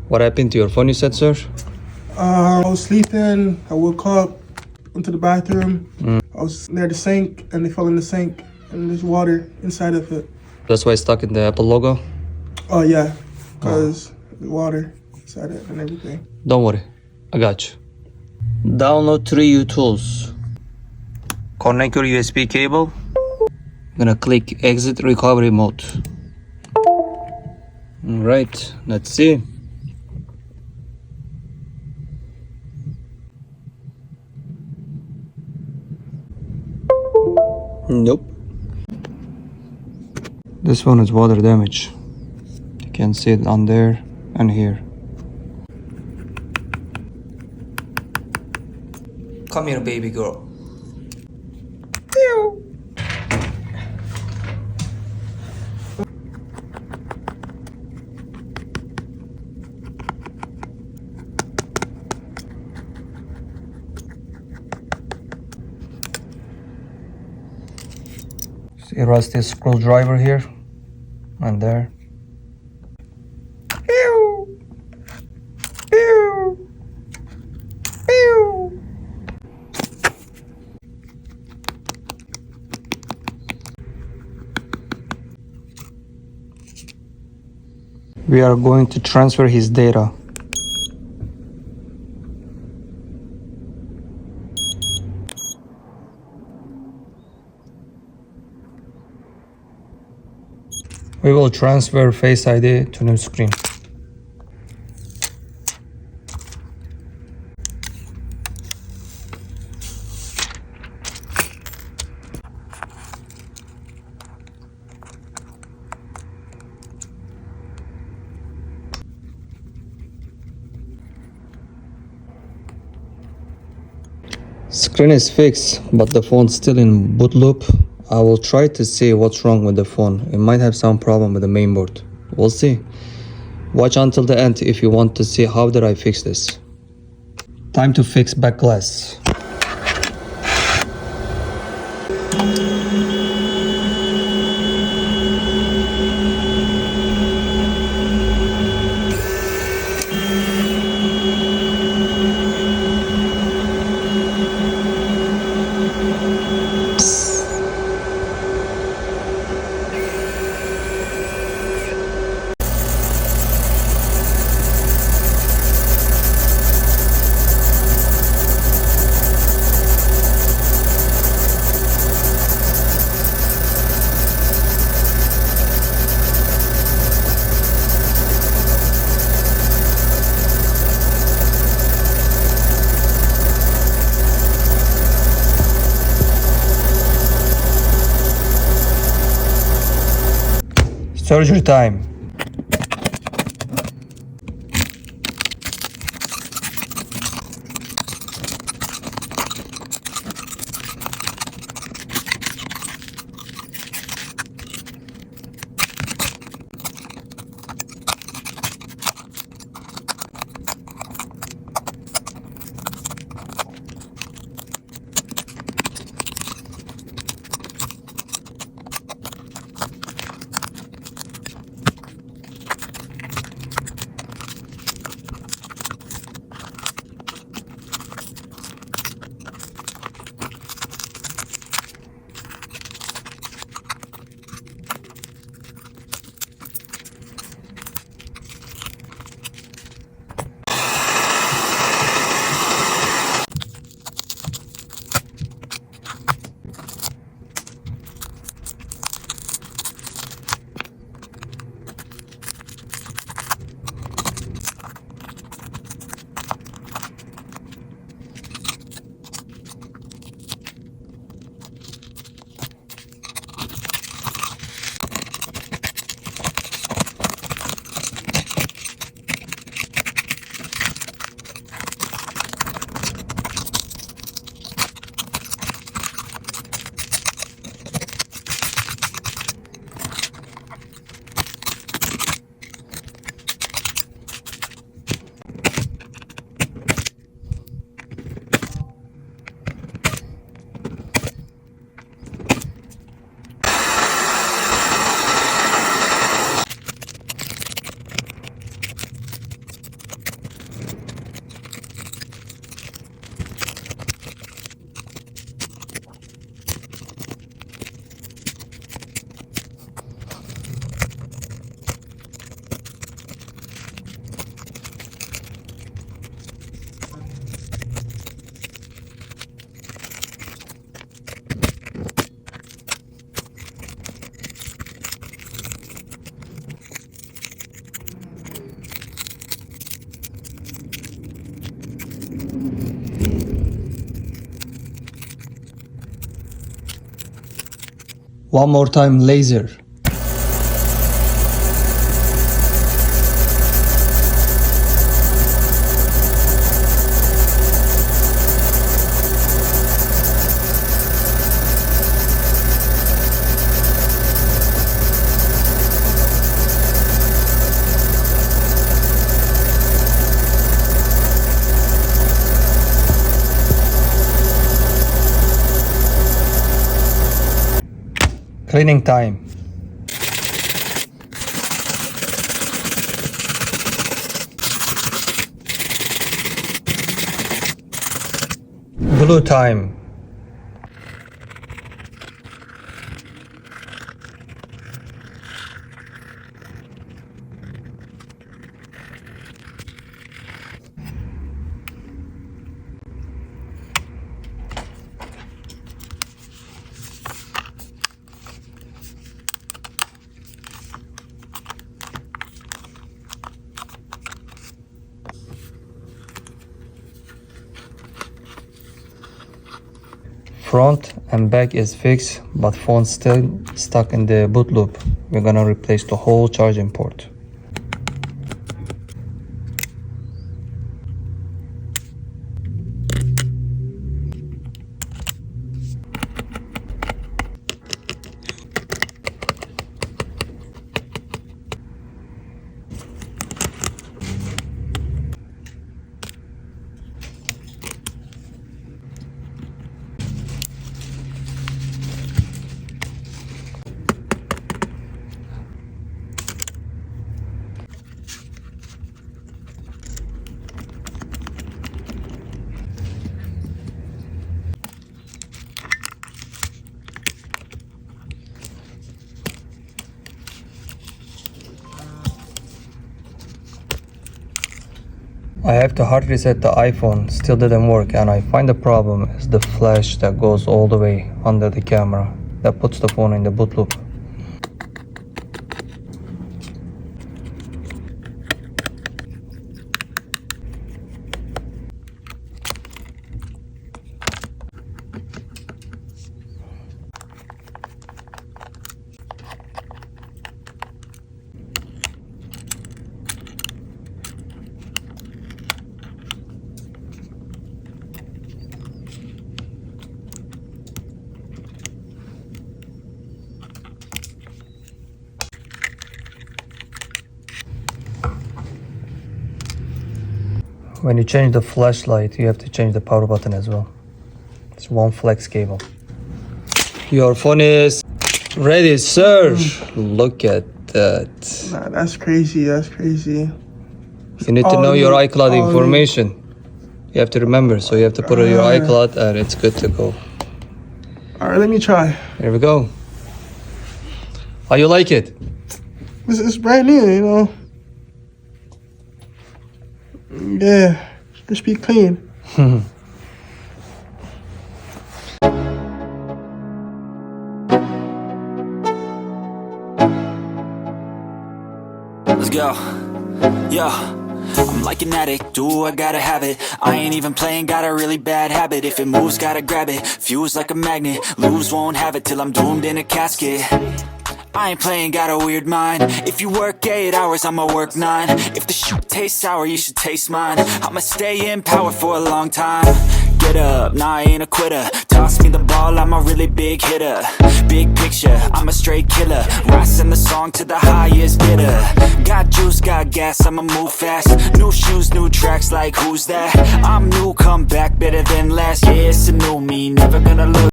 What happened to your phone, you said, sir? I was sleeping. I woke up, went to the bathroom. I was near the sink, and it fell in the sink, and there's water inside of it. That's why it's stuck in the Apple logo? Oh yeah, because the water inside it and everything. Don't worry, I got you. Download 3U tools. Connect your USB cable. I'm gonna click exit recovery mode. Alright, let's see. Nope. This one is water damage. You can see it on there and here. Come here, baby girl. See a rusty screwdriver here and there. We are going to transfer his data. We will transfer Face ID to new screen. Screen is fixed, but the phone's still in boot loop. I will try to see what's wrong with the phone. It might have some problem with the mainboard. We'll see. Watch until the end if you want to see how did I fix this. Time to fix back glass. Surgery time. One more time, laser. Cleaning time. Blue time. Front and back is fixed, but phone's still stuck in the boot loop. We're gonna replace the whole charging port. I have to hard reset the iPhone, still didn't work, and I find the problem is the flash that goes all the way under the camera that puts the phone in the boot loop. When you change the flashlight, you have to change the power button as well. It's one flex cable. Your phone is ready, sir. Look at that. Nah, that's crazy. That's crazy. You need to know your iCloud information. You have to remember, so you have to put in your iCloud and it's good to go. All right, let me try. Here we go. How you like it? It's brand new, you know. Yeah, just be clean. Let's go. Yo, I'm like an addict, do I gotta have it. I ain't even playing, got a really bad habit. If it moves, gotta grab it, fuse like a magnet. Lose, won't have it till I'm doomed in a casket. I ain't playing, got a weird mind. If you work 8 hours, I'ma work 9. If the shit tastes sour, you should taste mine. I'ma stay in power for a long time. Get up, nah, I ain't a quitter. Toss me the ball, I'm a really big hitter. Big picture, I'm a straight killer. Rising the song to the highest bidder. Got juice, got gas, I'ma move fast. New shoes, new tracks, like who's that? I'm new, come back, better than last. Yeah, it's a new me, never gonna look